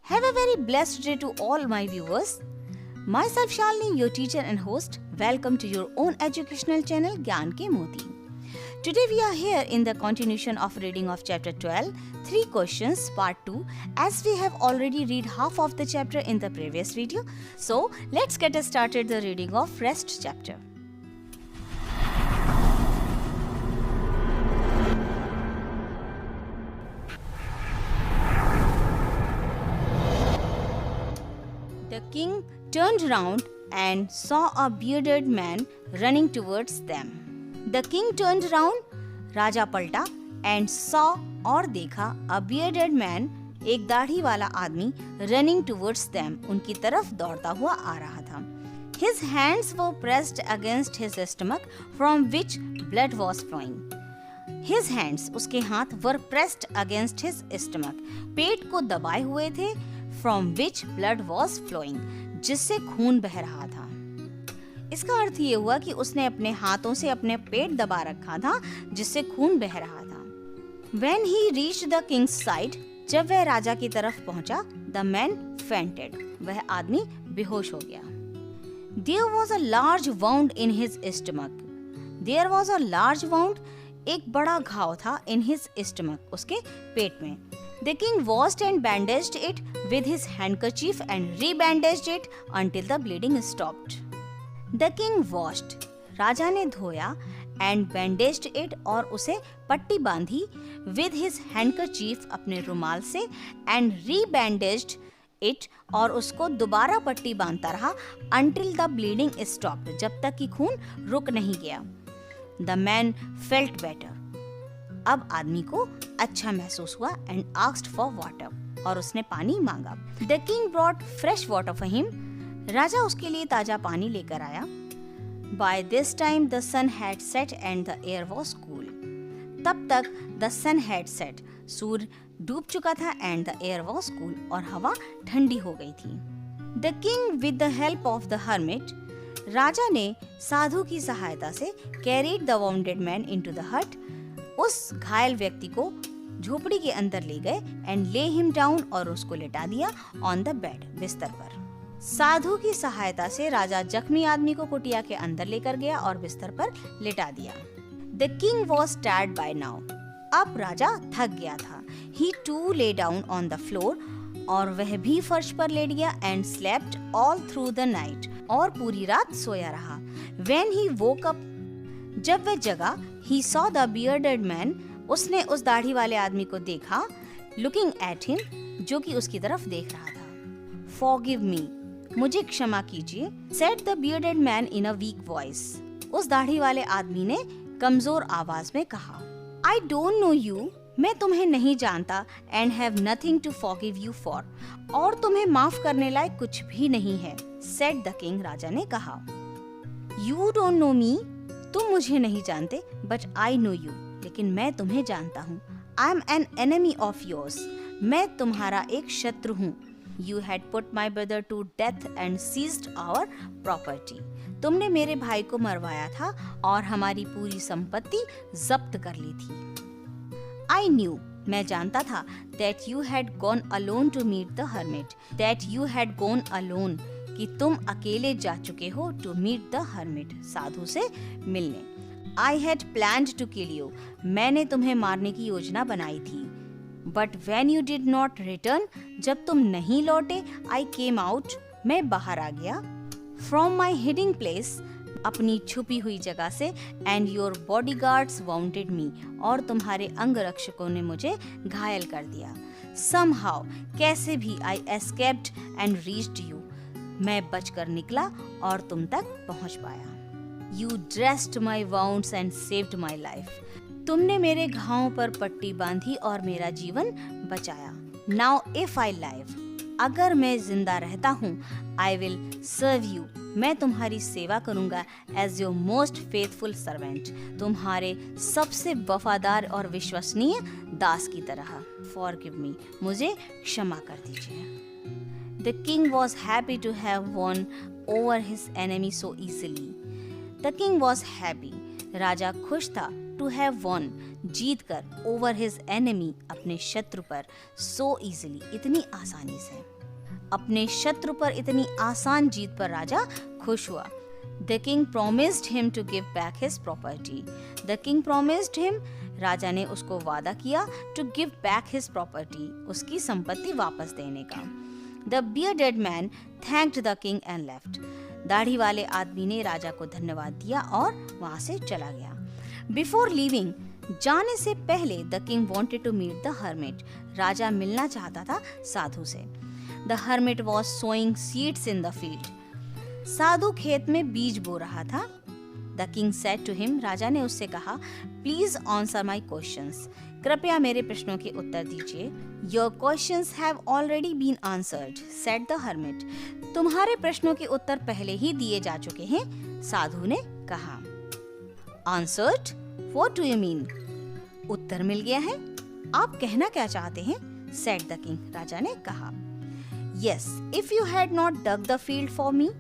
Have a very blessed day to all my viewers. Myself Shalini, your teacher and host. Welcome to your own educational channel Gyan Ke Moti. Today we are here in the continuation of reading of chapter 12, 3 questions part 2, as we have already read half of the chapter in the previous video. So let's get started the reading of rest chapter. The king turned round and saw a bearded man running towards them. The king turned round, राजा पलटा, and saw और देखा a bearded man, एक दाढ़ी वाला आदमी, running towards them, उनकी तरफ दौड़ता हुआ आ रहा था. His hands were pressed against his stomach, from which blood was flowing. His hands, उसके हाथ, were pressed against his stomach, पेट को दबाए हुए थे, from which blood was flowing, जिससे खून बह रहा था. इसका अर्थ ये हुआ कि उसने अपने हाथों से अपने पेट दबा रखा था, जिससे खून बह रहा था. When he reached the king's side, जब वह राजा की तरफ पहुंचा, the man fainted, वह आदमी बेहोश हो गया. There was a large wound in his stomach. There was a large wound, एक बड़ा घाव था, in his stomach, उसके पेट में. The king washed and bandaged it with his handkerchief and rebandaged it until the bleeding stopped. The king washed, राजा ने धोया, and bandaged it, और उसे पट्टी बांधी, with his handkerchief, अपने रुमाल से, and rebandaged it, और उसको दोबारा पट्टी बांधता रहा, until the bleeding stopped, जब तक कि खून रुक नहीं गया. The man felt better. अब आदमी को अच्छा महसूस हुआ, and asked for water, और उसने पानी मांगा. The king brought fresh water for him. राजा उसके लिए ताजा पानी लेकर आया. By this time the sun had set and the air was cool. तब तक the sun had set, सूर्य डूब चुका था, and the air was cool, और हवा ठंडी हो गई थी. The king with the help of the hermit, राजा ने साधु की सहायता से carried the wounded man into the hut, उस घायल व्यक्ति को झोपड़ी के अंदर ले गए, and lay him down, और उसको लेटा दिया, on the bed, बिस्तर पर. साधु की सहायता से राजा जख्मी आदमी को कुटिया के अंदर लेकर गया और बिस्तर पर लेटा दिया. The king was tired by now. अब राजा थक गया था. He too lay down on the floor, और वह भी फर्श पर लेट गया, and slept all through the night, और पूरी रात सोया रहा. When he woke up, जब वह जगा, he saw the bearded man, उसने उस दाढ़ी वाले आदमी को देखा, looking at him, जो कि उसकी तरफ देख रहा था. Forgive me, मुझे क्षमा कीजिए, said the bearded man in a weak voice. उस दाढ़ी वाले आदमी ने कमजोर आवाज में कहा. I don't know you, मैं तुम्हें नहीं जानता, and have nothing to forgive you for, और तुम्हें माफ करने लायक कुछ भी नहीं है, said the king, राजा ने कहा. You don't know me, तुम मुझे नहीं जानते, but I know you, लेकिन मैं तुम्हें जानता हूँ. I am an enemy of yours, मैं तुम्हारा एक शत्रु हूँ. You had put my brother to death and seized our property. तुमने मेरे भाई को मरवाया था और हमारी पूरी संपत्ति जब्त कर ली थी. I knew, मैं जानता था, that you had gone alone to meet the hermit. That you had gone alone, कि तुम अकेले जा चुके हो, to meet the hermit, साधु से मिलने. I had planned to kill you, मैंने तुम्हें मारने की योजना बनाई थी. But when you did not return, जब तुम नहीं लौटे, I came out, मैं बाहर आ गया. From my hiding place, अपनी छुपी हुई जगह से, and your bodyguards wounded me, और तुम्हारे अंगरक्षकों ने मुझे घायल कर दिया. Somehow, कैसे भी, I escaped and reached you, मैं बचकर निकला और तुम तक पहुंच पाया. You dressed my wounds and saved my life. तुमने मेरे घावों पर पट्टी बांधी और मेरा जीवन बचाया. Now if I live, अगर मैं जिंदा रहता हूँ, I will serve you, मैं तुम्हारी सेवा करूँगा, as your most faithful servant, तुम्हारे सबसे वफादार और विश्वसनीय दास की तरह. Forgive me, मुझे क्षमा कर दीजिए. The king was happy to have won over his enemy so easily. The king was happy, राजा खुश था, to have won, जीत कर, over his enemy, अपने शत्रु पर, so easily, इतनी आसानी से. अपने शत्रु पर इतनी आसान जीत पर राजा खुश हुआ। The king promised him to give back his property. The king promised him, राजा ने उसको वादा किया, to give back his property, उसकी संपत्ति वापस देने का। The bearded man thanked the king and left. दाढ़ी वाले आदमी ने राजा को धन्यवाद दिया और वहां से चला गया। Before leaving, जाने से पहले the king wanted to meet the hermit. राजा मिलना चाहता था साधु से। The hermit was sowing seeds in the field. साधु खेत में बीज बो रहा था। The king said to him, राजा ने उससे कहा, Please answer my questions. कृपया मेरे प्रश्नों के उत्तर दीजिए। Your questions have already been answered, said the hermit. तुम्हारे प्रश्नों के उत्तर पहले ही दिए जा चुके हैं, साधु ने कहा। Answered? What do you mean? उत्तर मिल गया है, आप कहना क्या चाहते हैं? said the king. राजा ने कहा, Yes, if you had not dug the field for me,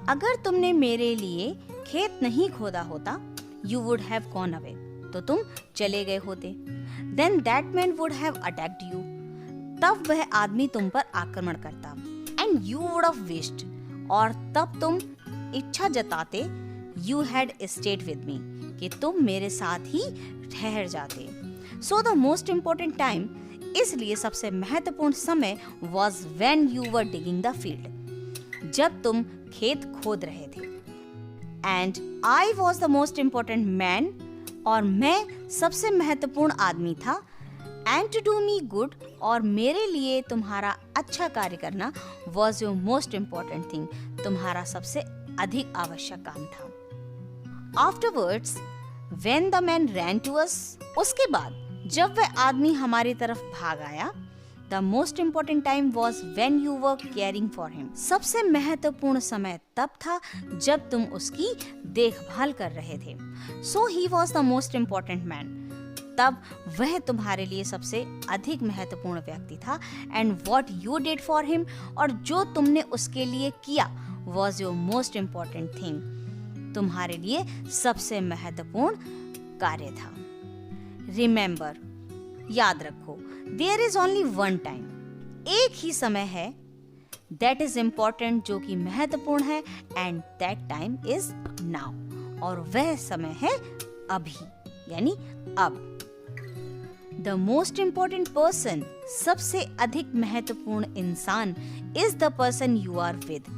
अगर तुमने मेरे लिए खेत नहीं खोदा होता, you would have gone away, तो तुम चले गए होते। Then that man would have attacked you, तब वह आदमी तुम पर आक्रमण करता। And you would have wished, और तब तुम इच्छा जताते, you had stayed with me, कि तुम मेरे साथ ही ठहर जाते। So the most important time, इसलिए सबसे महत्वपूर्ण समय was when you were digging the field, जब तुम खेत खोद रहे थे। And I was the most important man, और मैं सबसे महत्वपूर्ण आदमी था। And to do me good, और मेरे लिए तुम्हारा अच्छा कार्य करना was your most important thing, तुम्हारा सबसे अधिक आवश्यक काम था। Afterwards, when the man ran to us, उसके बाद जब वह आदमी हमारी तरफ भाग आया, The most important time was when you were caring for him. सबसे महत्वपूर्ण समय तब था जब तुम उसकी देखभाल कर रहे थे। So he was the most important man. तब वह तुम्हारे लिए सबसे अधिक महत्वपूर्ण व्यक्ति था। And what you did for him, और जो तुमने उसके लिए किया, was your most important thing. तुम्हारे लिए सबसे महत्वपूर्ण कार्य था। Remember, याद रखो, there is only one time, एक ही समय है, that is important, जो कि महत्वपूर्ण है, and that time is now, और वह समय है अभी, यानी अब। The most important person, सबसे अधिक महत्वपूर्ण इंसान, is the person you are with,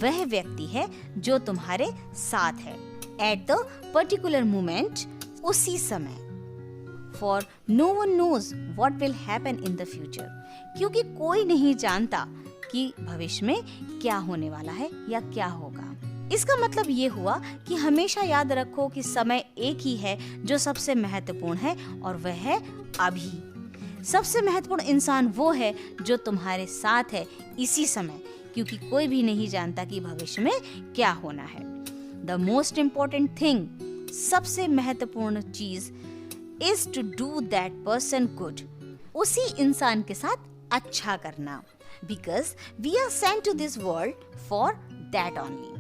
वह व्यक्ति है जो तुम्हारे साथ है, at the particular moment, उसी समय। For no one knows what will happen in the future, क्योंकि कोई नहीं जानता कि भविष्य में क्या होने वाला है या क्या होगा। इसका मतलब ये हुआ कि हमेशा याद रखो कि समय एक ही है जो सबसे महत्वपूर्ण है, और वह है अभी। सबसे महत्वपूर्ण इंसान वो है जो तुम्हारे साथ है इसी समय, क्योंकि कोई भी नहीं जानता कि भविष्य में क्या होना है। The most important thing, सबसे महत्वपूर्ण चीज, is to do that person good, उसी इंसान के साथ अच्छा करना। Because we are sent to this world for that only,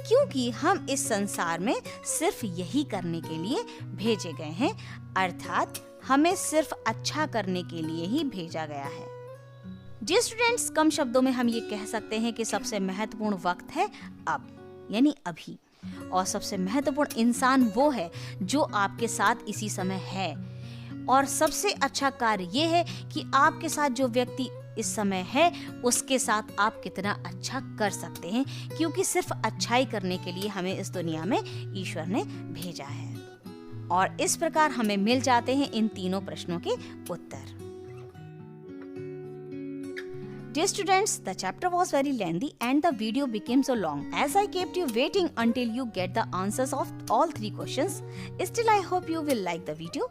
क्योंकि हम इस संसार में सिर्फ यही करने के लिए भेजे गए हैं, अर्थात हमें सिर्फ अच्छा करने के लिए ही भेजा गया है। जी स्टूडेंट्स, कम शब्दों में हम ये कह सकते हैं कि सबसे महत्वपूर्ण वक्त है अब, यानी अभी, और सबसे महत्वपूर्ण इंसान वो है जो आपके साथ इसी समय है। और सबसे अच्छा कार्य ये है कि आपके साथ जो व्यक्ति इस समय है उसके साथ आप कितना अच्छा कर सकते हैं, क्योंकि सिर्फ अच्छाई करने के लिए हमें इस दुनिया में ईश्वर ने भेजा है। और इस प्रकार हमें मिल जाते हैं इन तीनों प्रश्नों के उत्तर। Dear students, the chapter was very lengthy and the video became so long as I kept you waiting until you get the answers of all 3 questions. Still, I hope you will like the video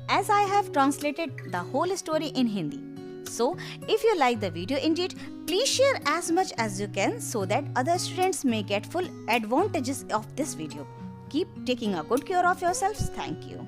as I have translated the whole story in Hindi. So, if you like the video indeed, please share as much as you can so that other students may get full advantages of this video. Keep taking a good care of yourselves. Thank you.